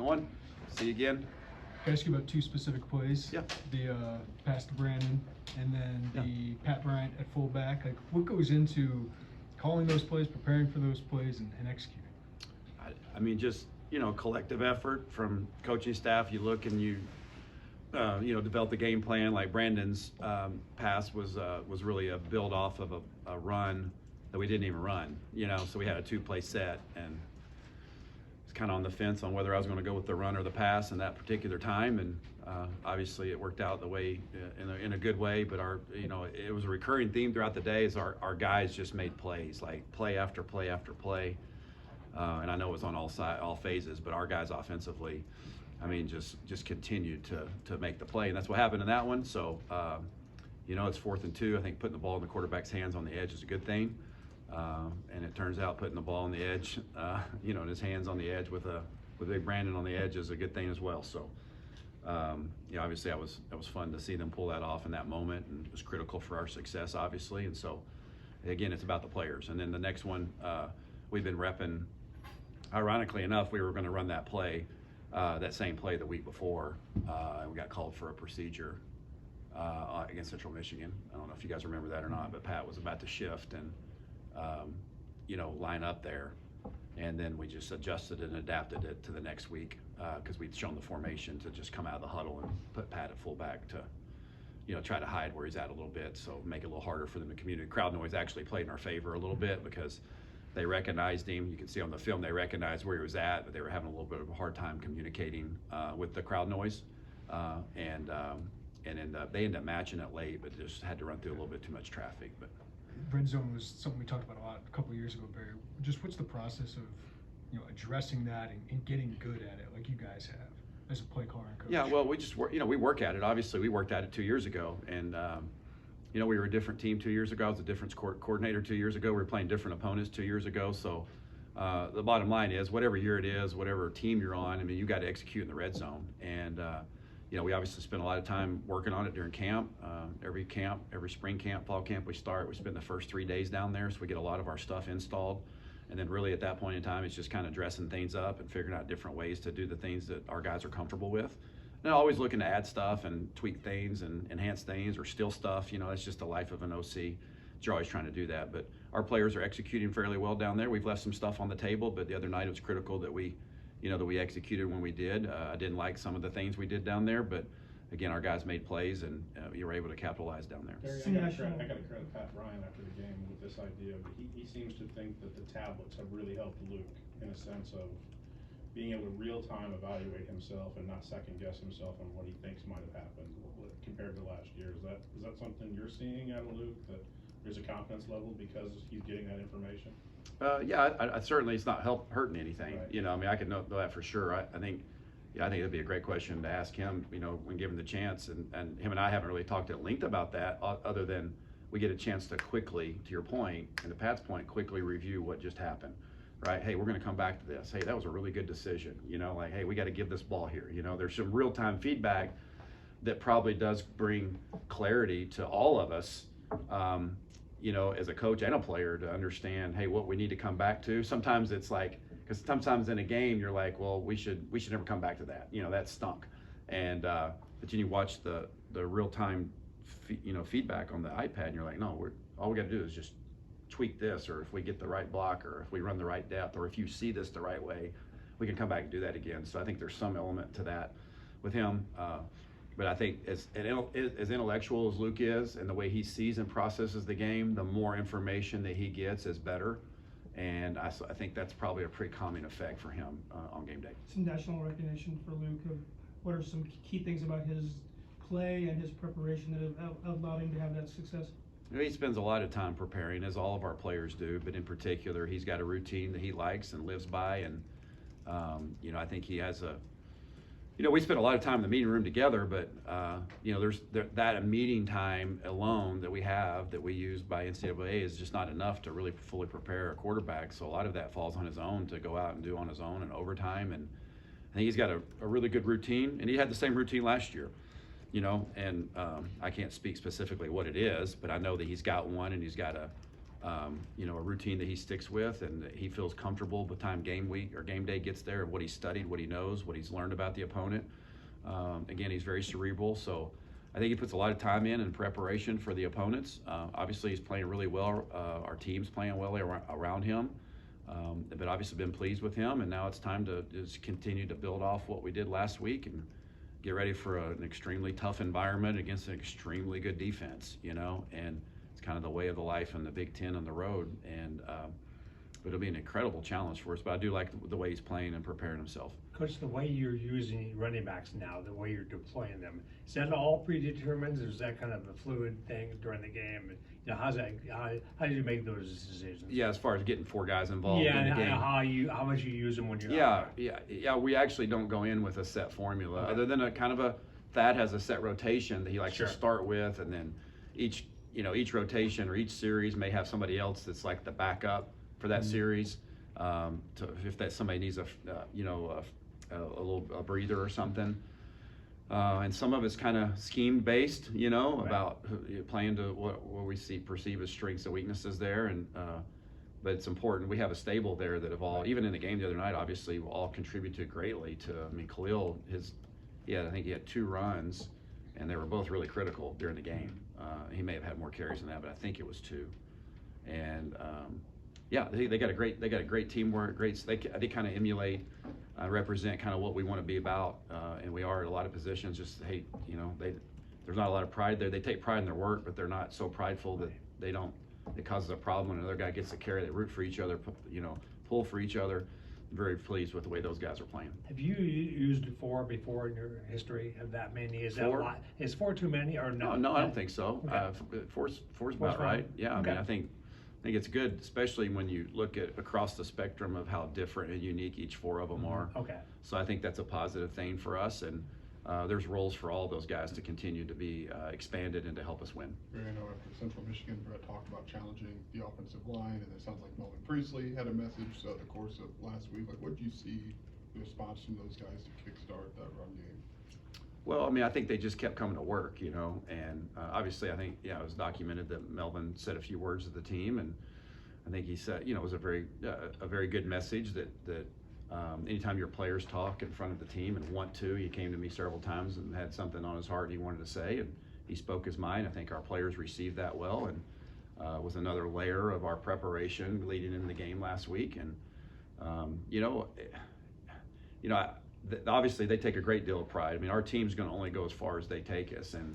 one. See you again. Can I ask you about two specific plays? Yeah. The pass to Brandon and then Yeah. the Pat Bryant at fullback. Like, what goes into calling those plays, preparing for those plays, and executing? I mean, just, collective effort from coaching staff. You look and you develop the game plan. Like Brandon's pass was really a build off of a run that we didn't even run, so we had a 2-play set, and it's kind of on the fence on whether I was going to go with the run or the pass in that particular time, and obviously it worked out the way in a good way. But it was a recurring theme throughout the day is our guys just made plays, like play after play after play, and I know it was on all phases, but our guys offensively, I mean, just continued to make the play, and that's what happened in that one. So it's 4th and 2. I think putting the ball in the quarterback's hands on the edge is a good thing. And it turns out putting the ball on the edge, in his hands on the edge with big Brandon on the edge is a good thing as well. So, obviously that was fun to see them pull that off in that moment, and it was critical for our success, obviously. And so, again, it's about the players. And then the next one, we've been repping. Ironically enough, we were going to run that play, that same play the week before, and we got called for a procedure against Central Michigan. I don't know if you guys remember that or not, but Pat was about to shift and line up there, and then we just adjusted and adapted it to the next week because we'd shown the formation to just come out of the huddle and put Pat at fullback to try to hide where he's at a little bit, so make it a little harder for them to communicate. Crowd noise actually played in our favor a little bit because they recognized him. You can see on the film they recognized where he was at, but they were having a little bit of a hard time communicating with the crowd noise, and they ended up matching it late, but just had to run through a little bit too much traffic. But Red zone was something we talked about a lot a couple of years ago, Barry. Just what's the process of addressing that and getting good at it like you guys have as a play caller and coach? Yeah, well, we just work. We work at it. Obviously, we worked at it 2 years ago, and we were a different team 2 years ago. I was a difference coordinator 2 years ago. We were playing different opponents 2 years ago. So the bottom line is, whatever year it is, whatever team you're on, I mean, you got to execute in the red zone. And we obviously spend a lot of time working on it during camp. Every spring camp, fall camp we spend the first 3 days down there, so we get a lot of our stuff installed. And then really at that point in time, it's just kind of dressing things up and figuring out different ways to do the things that our guys are comfortable with. And always looking to add stuff and tweak things and enhance things or steal stuff. It's just the life of an OC. You're always trying to do that. But our players are executing fairly well down there. We've left some stuff on the table, but the other night it was critical that we executed when we did. I didn't like some of the things we did down there, but again, our guys made plays, and you were able to capitalize down there. Barry, I got to credit Pat Bryant after the game with this idea, but he seems to think that the tablets have really helped Luke in a sense of being able to real-time evaluate himself and not second-guess himself on what he thinks might have happened compared to last year. Is that something you're seeing out of Luke, that there's a confidence level because he's getting that information? Yeah, I certainly it's not hurting anything. Right. I mean, I could know that for sure. I think it'd be a great question to ask him, when given the chance. And him and I haven't really talked at length about that, other than we get a chance to quickly, to your point, and to Pat's point, quickly review what just happened. Right? Hey, we're going to come back to this. Hey, that was a really good decision. Hey, we got to give this ball here. There's some real-time feedback that probably does bring clarity to all of us, as a coach and a player, to understand, hey, what we need to come back to. Sometimes it's like, because sometimes in a game you're like, well, we should never come back to that. That stunk. And but then you watch the real-time feedback on the iPad, and you're like, no, all we got to do is just tweak this, or if we get the right block, or if we run the right depth, or if you see this the right way, we can come back and do that again. So I think there's some element to that with him. But I think as intellectual as Luke is, and the way he sees and processes the game, the more information that he gets is better. And I think that's probably a pretty common effect for him on game day. Some national recognition for Luke of what are some key things about his play and his preparation that have allowed him to have that success? He spends a lot of time preparing, as all of our players do, but in particular, he's got a routine that he likes and lives by. And, I think he has we spend a lot of time in the meeting room together, but, there's that meeting time alone that we use by NCAA is just not enough to really fully prepare a quarterback. So a lot of that falls on his own to go out and do on his own and overtime. And I think he's got a really good routine, and he had the same routine last year. And I can't speak specifically what it is, but I know that he's got one, and he's got you know, a routine that he sticks with and that he feels comfortable by the time game week or game day gets there, what he's studied, what he knows, what he's learned about the opponent. Again, he's very cerebral, so I think he puts a lot of time in preparation for the opponents. Obviously, he's playing really well. Our team's playing well around him, but obviously been pleased with him, and now it's time to just continue to build off what we did last week and get ready for an extremely tough environment against an extremely good defense, you know, and it's kind of the way of the life in the Big Ten on the road, and but it'll be an incredible challenge for us, but I do like the way he's playing and preparing himself. Coach, the way you're using running backs now, the way you're deploying them, is that all predetermined, or is that kind of a fluid thing during the game? You know, how do you make those decisions? Yeah, as far as getting 4 guys involved Yeah, in the game. and how much you use them when you're Yeah, out there. yeah. We actually don't go in with a set formula, Okay. other than a kind of a Thad has a set rotation that he likes Sure. to start with, and then each rotation or each series may have somebody else that's like the backup for that series. If that somebody needs a little breather or something. And some of it's kind of scheme based, you know, Right. about playing to what we perceive as strengths and weaknesses there. And but it's important. We have a stable there that have all, even in the game the other night, obviously will all contributed greatly to. I mean, Khalil, I think he had 2 runs, and they were both really critical during the game. He may have had more carries than that, but I think it was 2. And yeah, they got a great teamwork. They kind of emulate, represent kind of what we want to be about, and we are at a lot of positions. Just there's not a lot of pride there. They take pride in their work, but they're not so prideful that it causes a problem when another guy gets a carry. They root for each other, pull for each other. I'm very pleased with the way those guys are playing. Have you used 4 before in your history? Have that many? Is that 4? a lot? Is 4 too many or no? No, I don't think so. Okay. Four's Four's about fine. right. Yeah, Okay. I mean, I think it's good, especially when you look at across the spectrum of how different and unique each 4 of them are. Okay. So I think that's a positive thing for us, and there's roles for all those guys to continue to be expanded and to help us win. Barry, I know after Central Michigan, Brett talked about challenging the offensive line, and it sounds like Melvin Priestley had a message throughout the course of last week. Like, what did you see the response from those guys to kickstart that run game? Well, I mean, I think they just kept coming to work, and obviously I think, it was documented that Melvin said a few words to the team, and I think he said, it was a very good message that anytime your players talk in front of the team and want to, he came to me several times and had something on his heart he wanted to say, and he spoke his mind. I think our players received that well, and was another layer of our preparation leading into the game last week. And obviously they take a great deal of pride. I mean, our team's going to only go as far as they take us, and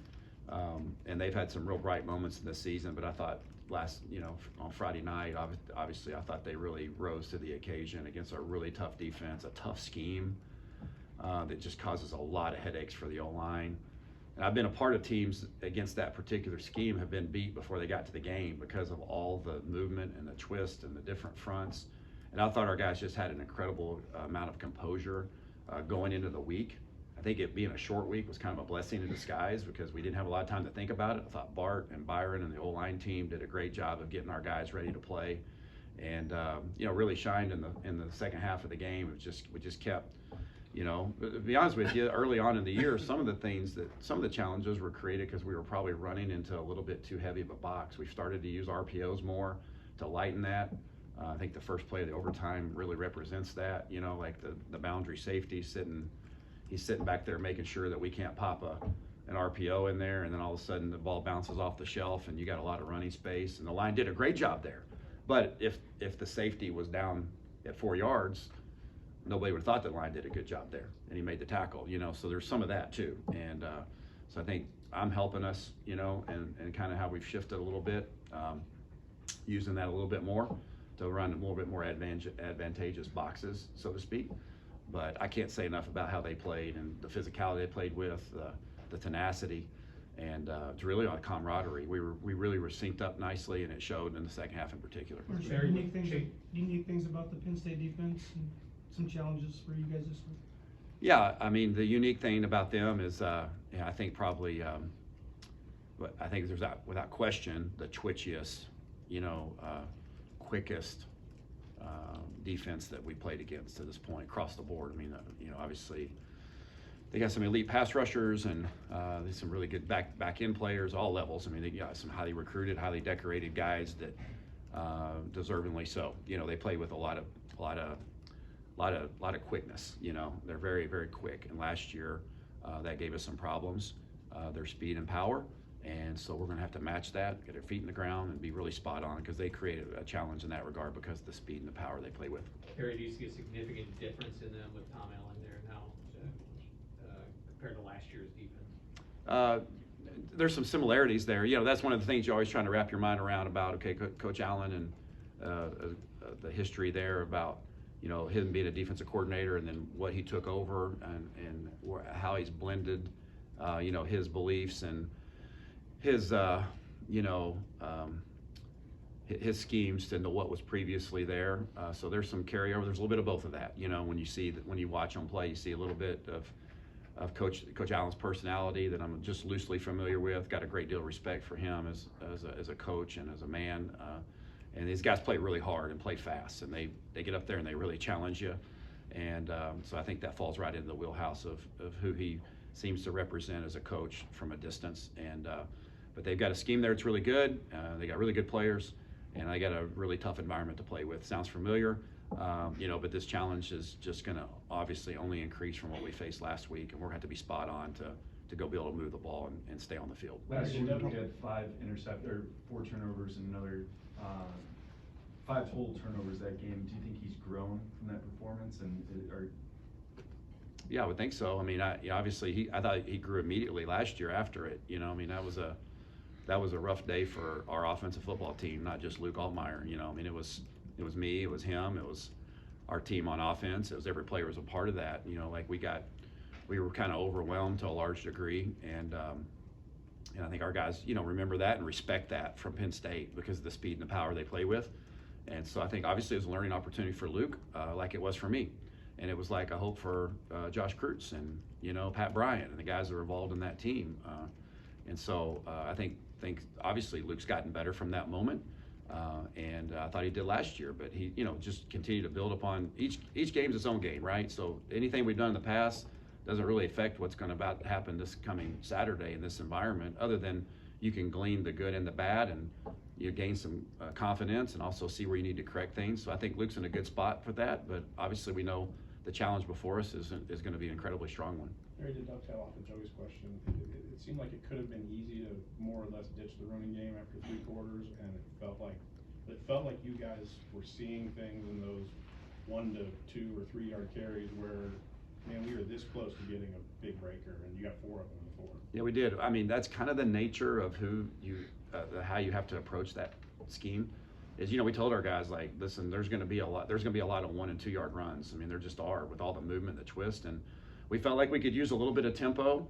they've had some real bright moments in this season. But I thought on Friday night, obviously I thought they really rose to the occasion against a really tough defense, a tough scheme that just causes a lot of headaches for the O-line. And I've been a part of teams against that particular scheme have been beat before they got to the game because of all the movement and the twist and the different fronts. And I thought our guys just had an incredible amount of composure going into the week. I think it being a short week was kind of a blessing in disguise because we didn't have a lot of time to think about it. I thought Bart and Byron and the O-line team did a great job of getting our guys ready to play, and really shined in the second half of the game. We just kept, to be honest with you, early on in the year, some of the challenges were created because we were probably running into a little bit too heavy of a box. We started to use RPOs more to lighten that. I think the first play of the overtime really represents that. Like the boundary safety he's sitting back there making sure that we can't pop an RPO in there, and then all of a sudden the ball bounces off the shelf and you got a lot of running space, and the line did a great job there. But if the safety was down at 4 yards, nobody would have thought the line did a good job there, and he made the tackle, so there's some of that too. And so I think I'm helping us, and kind of how we've shifted a little bit, using that a little bit more to run a little bit more advantageous boxes, so to speak. But I can't say enough about how they played and the physicality they played with, the tenacity, and it's really on camaraderie. We really were synced up nicely, and it showed in the second half in particular. What are some unique things about the Penn State defense and some challenges for you guys this week? Yeah, I mean, the unique thing about them is, I think probably, I think there's without question the twitchiest, quickest defense that we played against to this point across the board. I mean, obviously they got some elite pass rushers and there's some really good back end players, all levels. I mean, they got some highly recruited, highly decorated guys that deservingly so. You know, they play with a lot of quickness. You know, they're very, very quick. And last year, that gave us some problems. Their speed and power. And so we're going to have to match that, get their feet in the ground, and be really spot on, because they created a challenge in that regard because of the speed and the power they play with. Barry, do you see a significant difference in them with Tom Allen there now compared to last year's defense? There's some similarities there. You know, that's one of the things you're always trying to wrap your mind around about, okay, Coach Allen and the history there about, you know, him being a defensive coordinator and then what he took over and how he's blended, you know, his beliefs and his, you know, his schemes into what was previously there. So there's some carryover. There's a little bit of both of that. You know, when you see that, when you watch him play, you see a little bit of Coach Allen's personality that I'm just loosely familiar with. Got a great deal of respect for him as a coach and as a man. And these guys play really hard and play fast, and they get up there and they really challenge you. And so I think that falls right into the wheelhouse of who he seems to represent as a coach from a distance. And but they've got a scheme there that's really good. They got really good players, and they got a really tough environment to play with. Sounds familiar, you know, but this challenge is just going to obviously only increase from what we faced last week, and we're going to have to be spot on to go be able to move the ball and stay on the field. Last week we had 4 turnovers and another 5 total turnovers that game. Do you think he's grown from that performance? Yeah, I would think so. I mean, obviously I thought he grew immediately last year after it. You know, I mean, that was a rough day for our offensive football team, not just Luke Altmaier. You know, I mean, it was me, it was him, it was our team on offense. It was every player was a part of that. You know, like we were kind of overwhelmed to a large degree, and I think our guys, you know, remember that and respect that from Penn State because of the speed and the power they play with. And so I think obviously it was a learning opportunity for Luke, like it was for me. And it was like a hope for Josh Krutz and, you know, Pat Bryant and the guys that are involved in that team. And so I think obviously Luke's gotten better from that moment. And I thought he did last year, but he, you know, just continued to build upon each game's its own game, right? So anything we've done in the past doesn't really affect what's going to about happen this coming Saturday in this environment, other than you can glean the good and the bad, and you gain some confidence and also see where you need to correct things. So I think Luke's in a good spot for that, but obviously we know the challenge before us is going to be an incredibly strong one. Barry, to dovetail off of Joey's question, it seemed like it could have been easy to more or less ditch the running game after 3 quarters, and it felt like you guys were seeing things in those 1 to 2 or 3 yard carries where, man, we were this close to getting a big breaker, and you got 4 of them in the 4. Yeah, we did. I mean, that's kind of the nature of who you, how you have to approach that scheme. Is, you know, we told our guys, like, listen, there's going to be a lot of 1 and 2 yard runs. I mean, there just are, with all the movement, the twist, and we felt like we could use a little bit of tempo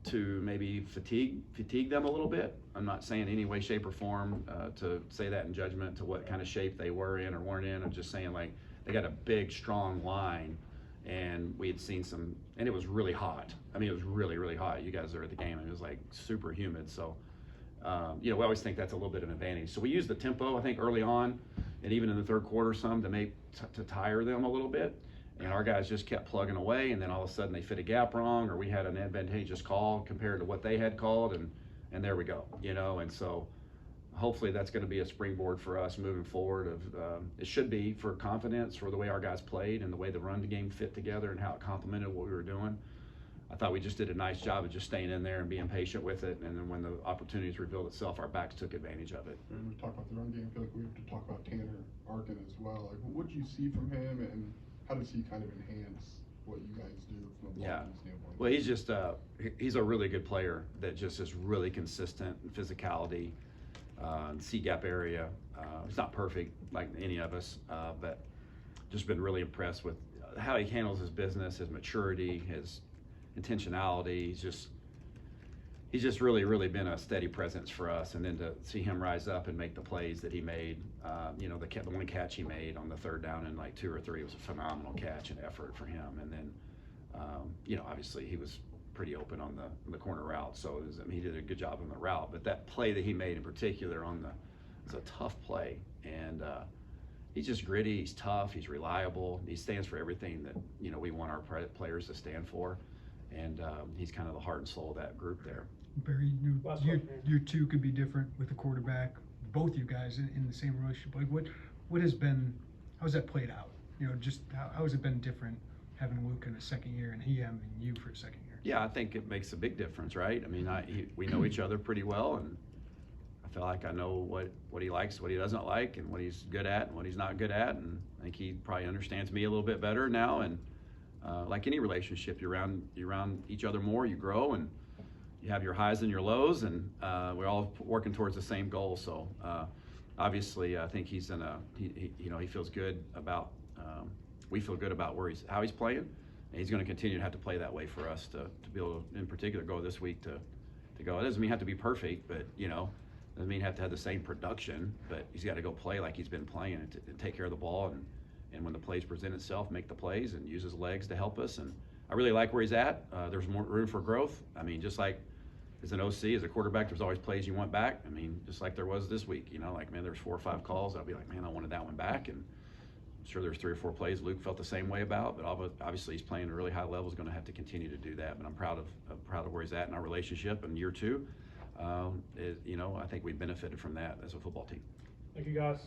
to maybe fatigue them a little bit. I'm not saying any way, shape, or form to say that in judgment to what kind of shape they were in or weren't in. I'm just saying, like, they got a big, strong line, and we had seen some, and it was really hot. I mean, it was really, really hot. You guys are at the game, and it was like super humid. So, you know, we always think that's a little bit of an advantage. So we used the tempo, I think, early on, and even in the 3rd quarter, some to tire them a little bit. And our guys just kept plugging away, and then all of a sudden they fit a gap wrong, or we had an advantageous call compared to what they had called, and there we go, you know. And so hopefully that's going to be a springboard for us moving forward. It should be for confidence for the way our guys played and the way the run game fit together and how it complemented what we were doing. I thought we just did a nice job of just staying in there and being patient with it, and then when the opportunities revealed itself, our backs took advantage of it. When we talk about the run game, I feel like we have to talk about Tanner Arkin as well. Like, what do you see from him, and how does he kind of enhance what you guys do from a blocking standpoint? Well, he's just he's a really good player that just is really consistent in physicality, C-gap area. He's not perfect like any of us, but just been really impressed with how he handles his business, his maturity, his intentionality. He's just really, really been a steady presence for us. And then to see him rise up and make the plays that he made, you know, the one catch he made on the 3rd down in like 2 or 3 was a phenomenal catch and effort for him. And then, you know, obviously he was pretty open on the corner route, so he did a good job on the route. But that play that he made in particular it's a tough play, and he's just gritty. He's tough. He's reliable. He stands for everything that, you know, we want our players to stand for. And he's kind of the heart and soul of that group there. Barry, year 2 could be different with the quarterback. both you guys in the same relationship. Like what has been, how's that played out? You know, just how has it been different having Luke in a second year and he having you for a second year? Yeah, I think it makes a big difference, right? I mean, we know each other pretty well, and I feel like I know what he likes, what he doesn't like, and what he's good at and what he's not good at, and I think he probably understands me a little bit better now. And like any relationship, you're around each other more, you grow, and you have your highs and your lows, and we're all working towards the same goal. So obviously, I think he's he feels good about. We feel good about how he's playing, and he's going to continue to have to play that way for us to be able to, in particular, go this week to go. It doesn't mean have to be perfect, but doesn't mean have to have the same production. But he's got to go play like he's been playing and take care of the ball, and when the plays present itself, make the plays and use his legs to help us. And I really like where he's at. There's more room for growth. I mean, just like as an OC, as a quarterback, there's always plays you want back. I mean, just like there was this week. Like, man, there's 4 or 5 calls. I'll be like, man, I wanted that one back. And I'm sure there's 3 or 4 plays Luke felt the same way about, but obviously he's playing at a really high level. He's going to have to continue to do that. But I'm proud of where he's at in our relationship in year 2. I think we benefited from that as a football team. Thank you, guys.